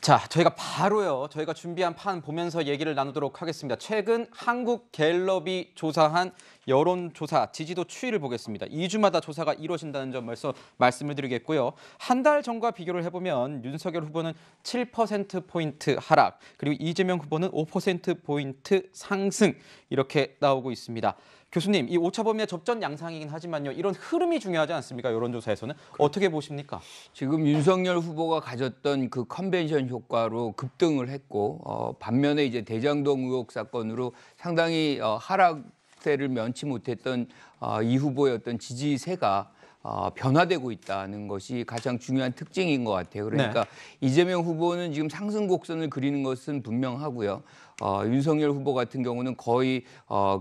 자, 저희가 준비한 판 보면서 얘기를 나누도록 하겠습니다. 최근 한국갤럽이 조사한 여론조사 지지도 추이를 보겠습니다. 2주마다 조사가 이루어진다는 점 먼저 말씀을 드리겠고요. 한 달 전과 비교를 해보면 윤석열 후보는 7%포인트 하락, 그리고 이재명 후보는 5%포인트 상승 이렇게 나오고 있습니다. 교수님, 이 오차범위의 접전 양상이긴 하지만요. 이런 흐름이 중요하지 않습니까? 여론조사에서는. 어떻게 보십니까? 지금 윤석열 후보가 가졌던 그 컨벤션 효과로 급등을 했고 반면에 이제 대장동 의혹 사건으로 상당히 하락세를 면치 못했던 이 후보의 어떤 지지세가 변화되고 있다는 것이 가장 중요한 특징인 것 같아요. 그러니까 네. 이재명 후보는 지금 상승 곡선을 그리는 것은 분명하고요. 윤석열 후보 같은 경우는 거의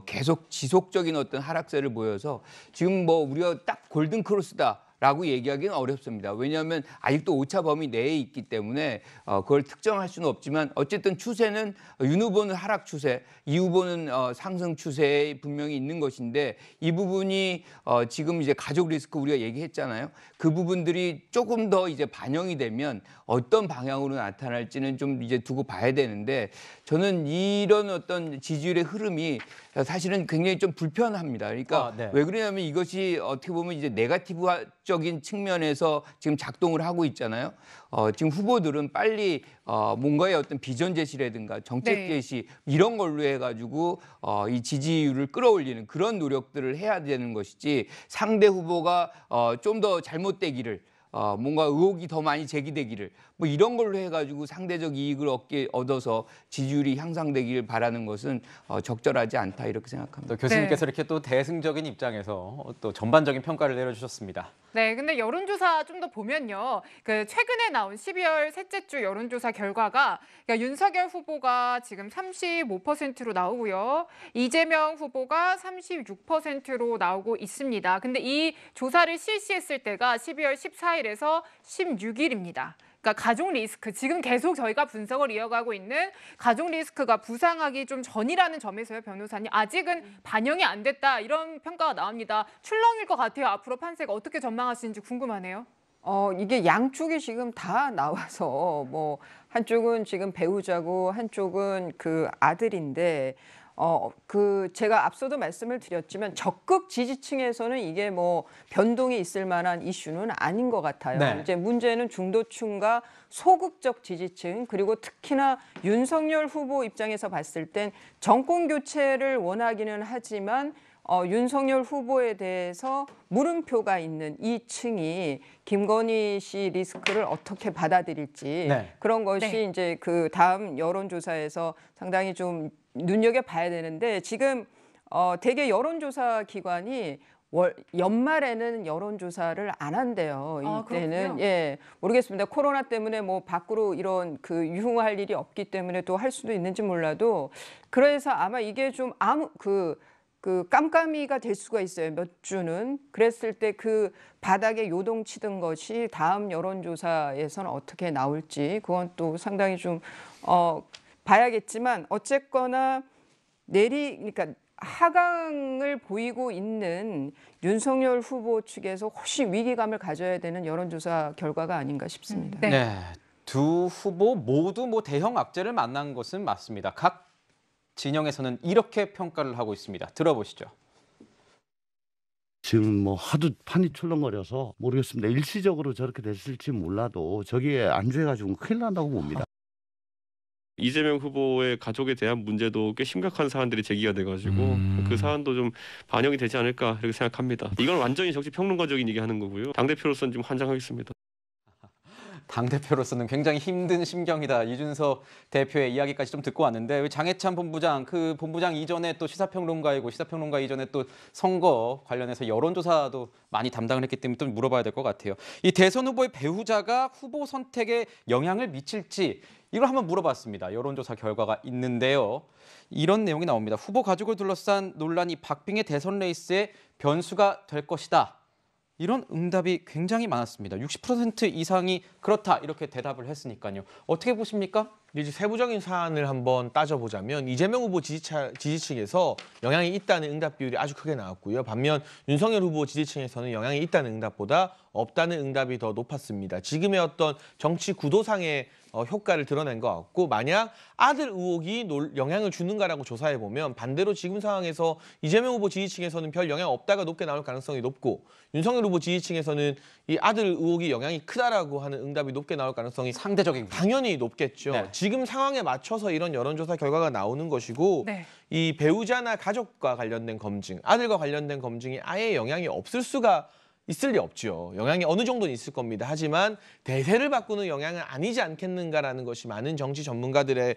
계속 지속적인 어떤 하락세를 보여서 지금 뭐 우리가 딱 골든 크로스다. 라고 얘기하기는 어렵습니다. 왜냐하면 아직도 오차 범위 내에 있기 때문에 그걸 특정할 수는 없지만 어쨌든 추세는 윤 후보는 하락 추세, 이 후보는 상승 추세에 분명히 있는 것인데 이 부분이 지금 이제 가족 리스크 우리가 얘기했잖아요. 그 부분들이 조금 더 이제 반영이 되면 어떤 방향으로 나타날지는 좀 이제 두고 봐야 되는데 저는 이런 어떤 지지율의 흐름이 사실은 굉장히 좀 불편합니다. 그러니까 네. 왜 그러냐면 이것이 어떻게 보면 이제 네거티브적인 측면에서 지금 작동을 하고 있잖아요. 지금 후보들은 빨리 뭔가의 어떤 비전 제시라든가 정책 제시 이런 걸로 해가지고 이 지지율을 끌어올리는 그런 노력들을 해야 되는 것이지 상대 후보가 좀 더 잘못되기를 뭔가 의혹이 더 많이 제기되기를 뭐 이런 걸로 해가지고 상대적 이익을 얻어서 지지율이 향상되기를 바라는 것은 적절하지 않다 이렇게 생각합니다. 또 교수님께서 이렇게 또 대승적인 입장에서 또 전반적인 평가를 내려주셨습니다. 네, 근데 여론조사 좀 더 보면요. 그 최근에 나온 12월 셋째 주 여론조사 결과가 그러니까 윤석열 후보가 지금 35%로 나오고요. 이재명 후보가 36%로 나오고 있습니다. 근데 이 조사를 실시했을 때가 12월 14일에서 16일입니다. 그러니까 가족 리스크, 지금 계속 저희가 분석을 이어가고 있는 가족 리스크가 부상하기 좀 전이라는 점에서요, 변호사님. 아직은 반영이 안 됐다, 이런 평가가 나옵니다. 출렁일 것 같아요. 앞으로 판세가 어떻게 전망하시는지 궁금하네요. 이게 양쪽이 지금 다 나와서 뭐 한쪽은 지금 배우자고 한쪽은 그 아들인데 제가 앞서도 말씀을 드렸지만 적극 지지층에서는 이게 뭐 변동이 있을 만한 이슈는 아닌 것 같아요. 네. 이제 문제는 중도층과 소극적 지지층 그리고 특히나 윤석열 후보 입장에서 봤을 땐 정권 교체를 원하기는 하지만 윤석열 후보에 대해서 물음표가 있는 이 층이 김건희 씨 리스크를 어떻게 받아들일지 그런 것이 이제 그 다음 여론조사에서 상당히 좀 눈여겨봐야 되는데 지금 대개 여론조사 기관이 연말에는 여론조사를 안 한대요. 이때는 모르겠습니다. 코로나 때문에 뭐 밖으로 이런 그 유흥할 일이 없기 때문에 또 할 수도 있는지 몰라도 그래서 아마 이게 좀 그 깜깜이가 될 수가 있어요. 몇 주는. 그랬을 때 그 바닥에 요동치던 것이 다음 여론조사에서는 어떻게 나올지 그건 또 상당히 좀 봐야겠지만 어쨌거나 그러니까 하강을 보이고 있는 윤석열 후보 측에서 훨씬 위기감을 가져야 되는 여론조사 결과가 아닌가 싶습니다. 네, 두 후보 모두 뭐 대형 악재를 만난 것은 맞습니다. 각 진영에서는 이렇게 평가를 하고 있습니다. 들어보시죠. 지금 뭐 하도 판이 출렁거려서 모르겠습니다. 일시적으로 저렇게 됐을지 몰라도 저기에 안주해가지고 큰일 난다고 봅니다. 이재명 후보의 가족에 대한 문제도 꽤 심각한 사안들이 제기가 돼가지고 그 사안도 좀 반영이 되지 않을까 이렇게 생각합니다. 이건 완전히 정치 평론가적인 얘기하는 거고요. 당대표로서는 좀 환장하겠습니다. 당대표로서는 굉장히 힘든 심경이다. 이준석 대표의 이야기까지 좀 듣고 왔는데 장해찬 본부장, 그 본부장 이전에 또 시사평론가이고 시사평론가 이전에 또 선거 관련해서 여론조사도 많이 담당을 했기 때문에 또 물어봐야 될 것 같아요. 이 대선 후보의 배우자가 후보 선택에 영향을 미칠지 이걸 한번 물어봤습니다. 여론조사 결과가 있는데요. 이런 내용이 나옵니다. 후보 가족을 둘러싼 논란이 박빙의 대선 레이스의 변수가 될 것이다. 이런 응답이 굉장히 많았습니다. 60% 이상이 그렇다 이렇게 대답을 했으니까요. 어떻게 보십니까? 이제 세부적인 사안을 한번 따져보자면 이재명 후보 지지층에서 영향이 있다는 응답 비율이 아주 크게 나왔고요. 반면 윤석열 후보 지지층에서는 영향이 있다는 응답보다 없다는 응답이 더 높았습니다. 지금의 어떤 정치 구도상의 효과를 드러낸 것 같고 만약 아들 의혹이 영향을 주는가라고 조사해 보면 반대로 지금 상황에서 이재명 후보 지지층에서는 별 영향 없다가 높게 나올 가능성이 높고 윤석열 후보 지지층에서는 이 아들 의혹이 영향이 크다라고 하는 응답이 높게 나올 가능성이 상대적인 당연히 높겠죠. 네. 지금 상황에 맞춰서 이런 여론조사 결과가 나오는 것이고 네. 이 배우자나 가족과 관련된 검증, 아들과 관련된 검증이 아예 영향이 없을 수가 있을 리 없죠. 영향이 어느 정도는 있을 겁니다. 하지만 대세를 바꾸는 영향은 아니지 않겠는가라는 것이 많은 정치 전문가들의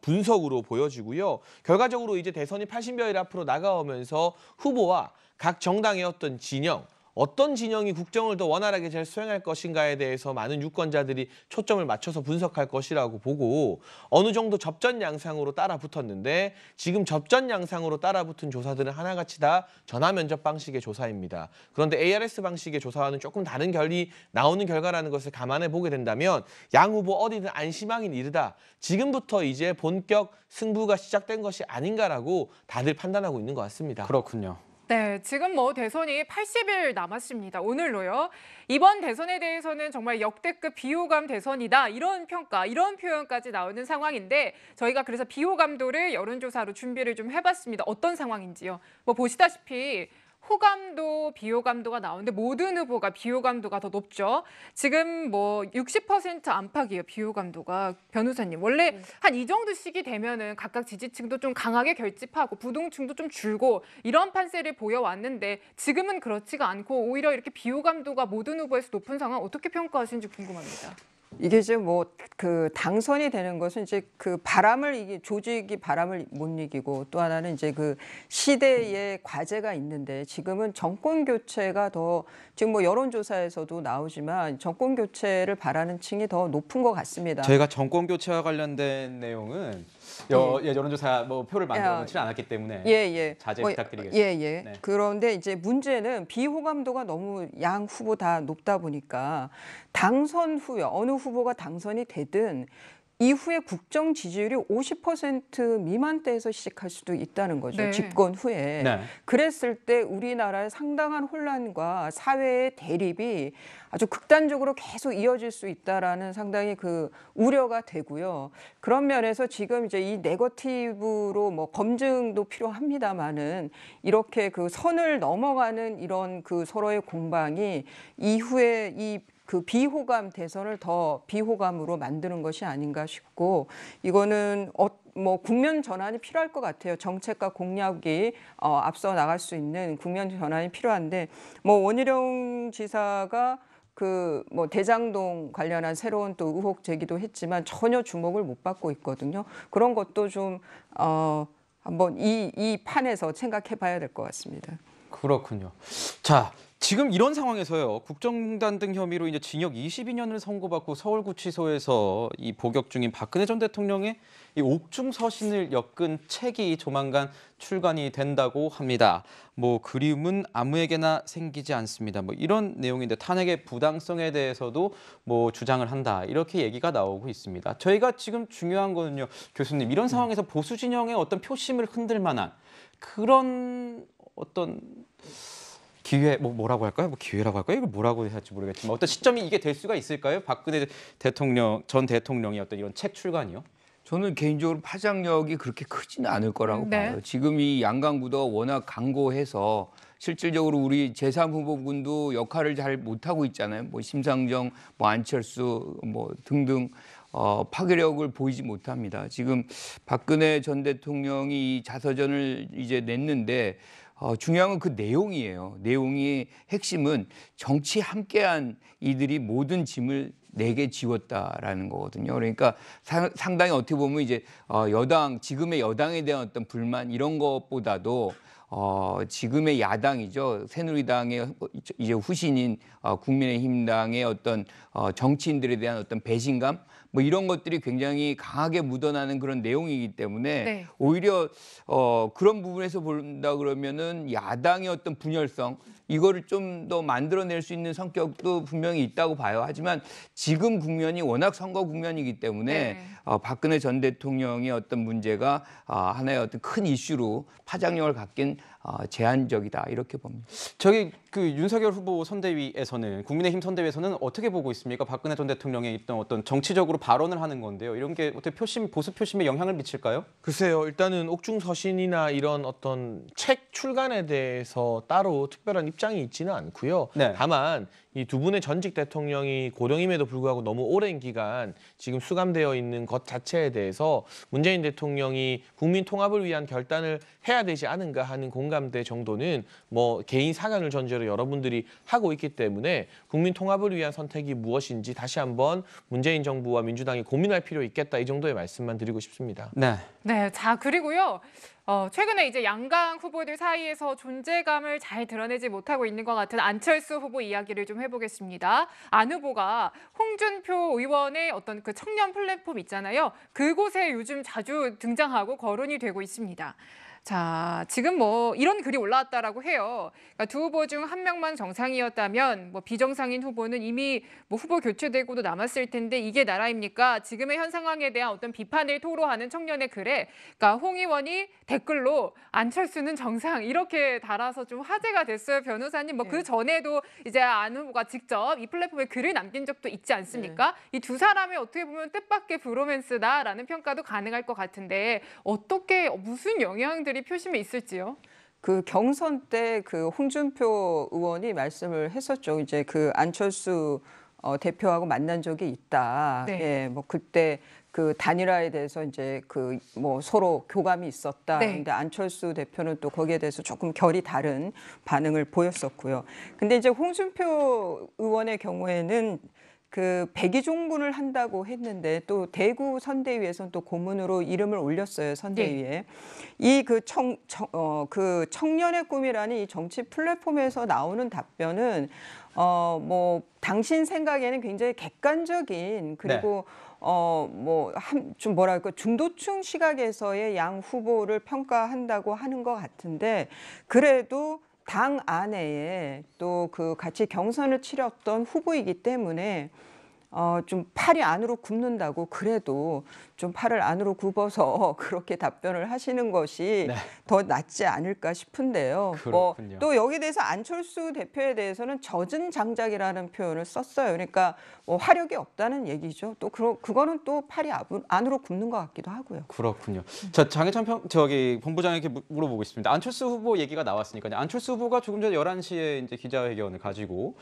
분석으로 보여지고요. 결과적으로 이제 대선이 80여일 앞으로 나가오면서 후보와 각 정당의 어떤 진영, 어떤 진영이 국정을 더 원활하게 잘 수행할 것인가에 대해서 많은 유권자들이 초점을 맞춰서 분석할 것이라고 보고 어느 정도 접전 양상으로 따라붙었는데 지금 접전 양상으로 따라붙은 조사들은 하나같이 다 전화 면접 방식의 조사입니다. 그런데 ARS 방식의 조사와는 조금 다른 결이 나오는 결과라는 것을 감안해 보게 된다면 양 후보 어디든 안심하긴 이르다. 지금부터 이제 본격 승부가 시작된 것이 아닌가라고 다들 판단하고 있는 것 같습니다. 그렇군요. 네, 지금 뭐 대선이 80일 남았습니다. 오늘로요. 이번 대선에 대해서는 정말 역대급 비호감 대선이다. 이런 평가, 이런 표현까지 나오는 상황인데 저희가 그래서 비호감도를 여론조사로 준비를 좀 해봤습니다. 어떤 상황인지요. 뭐 보시다시피 호감도, 비호감도가 나오는데 모든 후보가 비호감도가 더 높죠. 지금 뭐 60% 안팎이에요, 비호감도가. 변호사님, 원래 한 이 정도씩이 되면은 각각 지지층도 좀 강하게 결집하고 부동층도 좀 줄고 이런 판세를 보여왔는데 지금은 그렇지가 않고 오히려 이렇게 비호감도가 모든 후보에서 높은 상황 어떻게 평가하시는지 궁금합니다. 이게 이제 뭐 그 당선이 되는 것은 이제 그 바람을 이게 조직이 바람을 못 이기고 또 하나는 이제 그 시대의 과제가 있는데 지금은 정권 교체가 더 지금 뭐 여론조사에서도 나오지만 정권 교체를 바라는 층이 더 높은 것 같습니다. 저희가 정권 교체와 관련된 내용은 여론조사 뭐 표를 만들어 놓지 않았기 때문에 예. 자제 뭐, 부탁드리겠습니다. 예. 네. 그런데 이제 문제는 비호감도가 너무 양 후보 다 높다 보니까 당선 후에 어느 후보가 당선이 되든 이후에 국정 지지율이 50% 미만대에서 시작할 수도 있다는 거죠. 네. 집권 후에. 네. 그랬을 때 우리나라의 상당한 혼란과 사회의 대립이 아주 극단적으로 계속 이어질 수 있다라는 상당히 그 우려가 되고요. 그런 면에서 지금 이제 이 네거티브로 뭐 검증도 필요합니다만은 이렇게 그 선을 넘어가는 이런 그 서로의 공방이 이후에 이 그 비호감 대선을 더 비호감으로 만드는 것이 아닌가 싶고 이거는 뭐 국면 전환이 필요할 것 같아요. 정책과 공약이 앞서 나갈 수 있는 국면 전환이 필요한데 뭐 원희룡 지사가 그 뭐 대장동 관련한 새로운 또 의혹 제기도 했지만 전혀 주목을 못 받고 있거든요. 그런 것도 좀 한번 이 판에서 생각해봐야 될 것 같습니다. 그렇군요. 자, 지금 이런 상황에서요. 국정농단 등 혐의로 이제 징역 22년을 선고받고 서울구치소에서 이 복역 중인 박근혜 전 대통령의 이 옥중 서신을 엮은 책이 조만간 출간이 된다고 합니다. 뭐 그림은 아무에게나 생기지 않습니다. 뭐 이런 내용인데 탄핵의 부당성에 대해서도 뭐 주장을 한다. 이렇게 얘기가 나오고 있습니다. 저희가 지금 중요한 거는요. 교수님, 이런 상황에서 보수 진영의 어떤 표심을 흔들 만한 그런 어떤 기회 뭐라고 할까요? 뭐 기회라고 할까요? 이걸 뭐라고 해야 할지 모르겠지만 어떤 시점이 이게 될 수가 있을까요? 박근혜 전 대통령의 어떤 이런 책 출간이요? 저는 개인적으로 파장력이 그렇게 크지는 않을 거라고 네. 봐요. 지금 이 양강구도가 워낙 강고해서 실질적으로 우리 제3후보군도 역할을 잘 못하고 있잖아요. 뭐 심상정, 뭐 안철수 뭐 등등 파괴력을 보이지 못합니다. 지금 박근혜 전 대통령이 이 자서전을 이제 냈는데 중요한 건 그 내용이에요. 내용이 핵심은 정치 함께한 이들이 모든 짐을 내게 지웠다라는 거거든요. 그러니까 상당히 어떻게 보면 이제 지금의 여당에 대한 어떤 불만 이런 것보다도 지금의 야당이죠. 새누리당의 이제 후신인 국민의힘당의 어떤 정치인들에 대한 어떤 배신감 뭐 이런 것들이 굉장히 강하게 묻어나는 그런 내용이기 때문에 네. 오히려 그런 부분에서 본다 그러면은 야당의 어떤 분열성 이거를 좀 더 만들어낼 수 있는 성격도 분명히 있다고 봐요. 하지만 지금 국면이 워낙 선거 국면이기 때문에 네. 박근혜 전 대통령의 어떤 문제가 하나의 어떤 큰 이슈로 파장력을 갖긴 제한적이다 이렇게 봅니다. 저기 그 윤석열 후보 선대위에서는 국민의힘 선대위에서는 어떻게 보고 있습니까? 박근혜 전 대통령의 있던 어떤 정치적으로 발언을 하는 건데요. 이런 게 어떻게 보수 표심에 영향을 미칠까요? 글쎄요. 일단은 옥중서신이나 이런 어떤 책 출간에 대해서 따로 특별한 입장이 있지는 않고요. 네. 다만 이 두 분의 전직 대통령이 고령임에도 불구하고 너무 오랜 기간 지금 수감되어 있는 것 자체에 대해서 문재인 대통령이 국민 통합을 위한 결단을 해야 되지 않은가 하는 공감대 정도는 뭐 개인 사견을 전제로 여러분들이 하고 있기 때문에 국민 통합을 위한 선택이 무엇인지 다시 한번 문재인 정부와 민주당이 고민할 필요 있겠다 이 정도의 말씀만 드리고 싶습니다. 네. 네, 자 그리고요. 최근에 이제 양강 후보들 사이에서 존재감을 잘 드러내지 못하고 있는 것 같은 안철수 후보 이야기를 좀 해보겠습니다. 안 후보가 홍준표 의원의 어떤 그 청년 플랫폼 있잖아요. 그곳에 요즘 자주 등장하고 거론이 되고 있습니다. 자, 지금 뭐 이런 글이 올라왔다라고 해요. 그러니까 두 후보 중 한 명만 정상이었다면 뭐 비정상인 후보는 이미 뭐 후보 교체되고도 남았을 텐데 이게 나라입니까? 지금의 현 상황에 대한 어떤 비판을 토로하는 청년의 글에 그러니까 홍 의원이 댓글로 안철수는 정상 이렇게 달아서 좀 화제가 됐어요. 변호사님 뭐 그 전에도 이제 안 후보가 직접 이 플랫폼에 글을 남긴 적도 있지 않습니까? 이 두 사람이 어떻게 보면 뜻밖의 브로맨스다라는 평가도 가능할 것 같은데 어떻게 무슨 영향들이 표심에 있을지요? 그 경선 때 그 홍준표 의원이 말씀을 했었죠. 이제 그 안철수 대표하고 만난 적이 있다. 네. 예, 뭐 그때 그 단일화에 대해서 이제 그 뭐 서로 교감이 있었다. 네. 근데 안철수 대표는 또 거기에 대해서 조금 결이 다른 반응을 보였었고요. 근데 이제 홍준표 의원의 경우에는 그 백의종군을 한다고 했는데 또 대구 선대위에서는 또 고문으로 이름을 올렸어요. 선대위에. 이 그 그 청년의 꿈이라는 이 정치 플랫폼에서 나오는 답변은 뭐 당신 생각에는 굉장히 객관적인 그리고 좀 뭐랄까 중도층 시각에서의 양 후보를 평가한다고 하는 것 같은데 그래도 당 안에 또 그 같이 경선을 치렀던 후보이기 때문에 좀 팔이 안으로 굽는다고 그래도 좀 팔을 안으로 굽어서 그렇게 답변을 하시는 것이 네. 더 낫지 않을까 싶은데요. 그렇군요. 또 여기 대해서 안철수 대표에 대해서는 젖은 장작이라는 표현을 썼어요. 그러니까 뭐 화력이 없다는 얘기죠. 또 그거는 또 팔이 안으로 굽는 것 같기도 하고요. 그렇군요. 자, 장해찬 본부장에게 물어보고 있습니다. 안철수 후보 얘기가 나왔으니까요. 안철수 후보가 조금 전 11시에 이제 기자회견을 가지고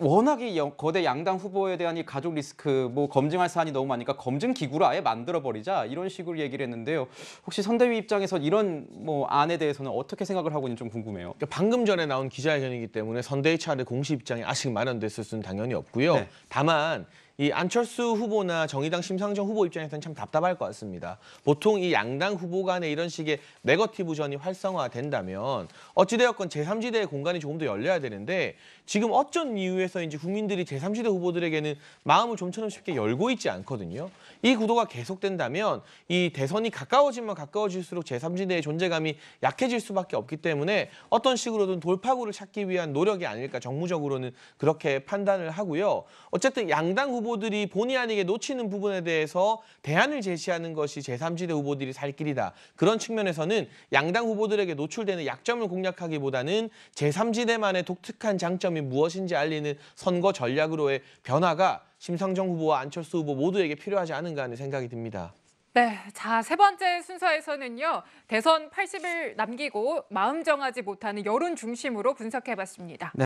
워낙에 거대 양당 후보에 대한 이 가족 리스크 뭐 검증할 사안이 너무 많으니까 검증 기구를 아예 만들어 버리자 이런 식으로 얘기를 했는데요. 혹시 선대위 입장에서 이런 뭐 안에 대해서는 어떻게 생각을 하고 있는지 좀 궁금해요. 그러니까 방금 전에 나온 기자회견이기 때문에 선대위 차례 공식 입장이 아직 마련됐을 수는 당연히 없고요. 네. 다만 이 안철수 후보나 정의당 심상정 후보 입장에서는 참 답답할 것 같습니다. 보통 이 양당 후보 간에 이런 식의 네거티브전이 활성화된다면 어찌되었건 제3지대의 공간이 조금 더 열려야 되는데 지금 어쩐 이유에서인지 국민들이 제3지대 후보들에게는 마음을 좀처럼 쉽게 열고 있지 않거든요. 이 구도가 계속된다면 이 대선이 가까워지면 가까워질수록 제3지대의 존재감이 약해질 수밖에 없기 때문에 어떤 식으로든 돌파구를 찾기 위한 노력이 아닐까 정무적으로는 그렇게 판단을 하고요. 어쨌든 양당 후보들이 본의 아니게 놓치는 부분에 대해서 대안을 제시하는 것이 제3지대 후보들이 살 길이다. 그런 측면에서는 양당 후보들에게 노출되는 약점을 공략하기보다는 제3지대만의 독특한 장점이 무엇인지 알리는 선거 전략으로의 변화가 심상정 후보와 안철수 후보 모두에게 필요하지 않은가 하는 생각이 듭니다. 네, 자, 세 번째 순서에서는요. 대선 80일 남기고 마음 정하지 못하는 여론 중심으로 분석해봤습니다.